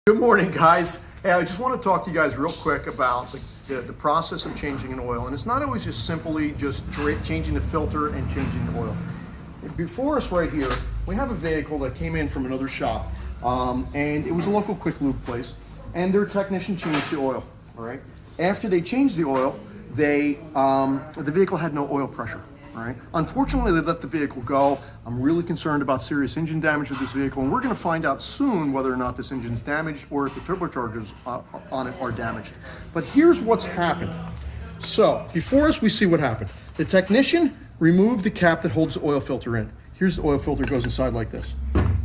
Good morning, guys. Hey, I just want to talk to you guys real quick about the process of changing an oil. And it's not always just simply changing the filter and changing the oil. Before us right here, we have a vehicle that came in from another shop. And it was a local quick lube place. And their technician changed the oil, all right? After they changed the oil, the vehicle had no oil pressure. Right. Unfortunately, they let the vehicle go. I'm really concerned about serious engine damage with this vehicle, and we're going to find out soon whether or not this engine's damaged or if the turbochargers on it are damaged. But here's what's happened. So before us, we see what happened. The technician removed the cap that holds the oil filter in. Here's the oil filter, goes inside like this.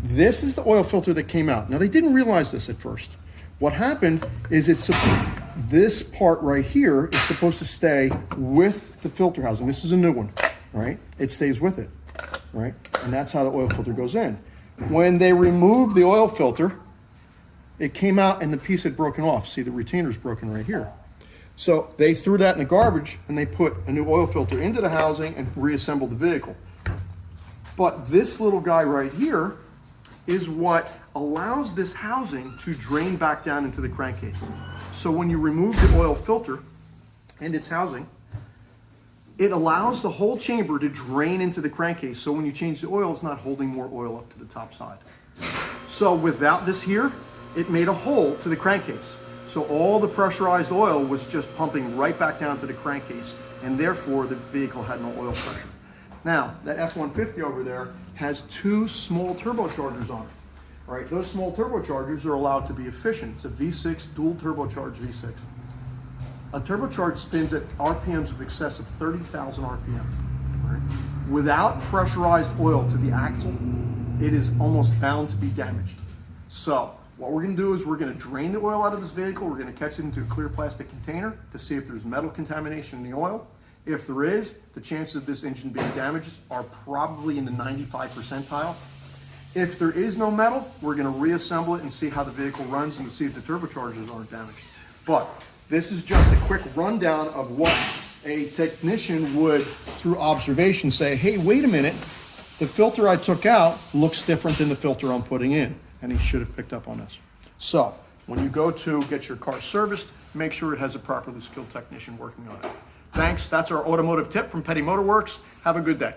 This is the oil filter that came out. Now, they didn't realize this at first. What happened is this part right here is supposed to stay with the filter housing. This is a new one. Right? It stays with it, right? And that's how the oil filter goes in. When they removed the oil filter, it came out and the piece had broken off. See, the retainer's broken right here. So they threw that in the garbage and they put a new oil filter into the housing and reassembled the vehicle. But this little guy right here is what allows this housing to drain back down into the crankcase. So when you remove the oil filter and its housing, it allows the whole chamber to drain into the crankcase. So when you change the oil, it's not holding more oil up to the top side. So without this here, it made a hole to the crankcase. So all the pressurized oil was just pumping right back down to the crankcase, and therefore the vehicle had no oil pressure. Now, that F-150 over there has two small turbochargers on it. All right, those small turbochargers are allowed to be efficient. It's a V6, dual turbocharged V6. A turbocharged spins at RPMs of excess of 30,000 RPM. Right? Without pressurized oil to the axle, it is almost bound to be damaged. So what we're going to do is we're going to drain the oil out of this vehicle. We're going to catch it into a clear plastic container to see if there's metal contamination in the oil. If there is, the chances of this engine being damaged are probably in the 95 percentile. If there is no metal, we're going to reassemble it and see how the vehicle runs and see if the turbochargers aren't damaged. But this is just a quick rundown of what a technician would, through observation, say, hey, wait a minute, the filter I took out looks different than the filter I'm putting in. And he should have picked up on this. So when you go to get your car serviced, make sure it has a properly skilled technician working on it. Thanks. That's our automotive tip from Petty Motorworks. Have a good day.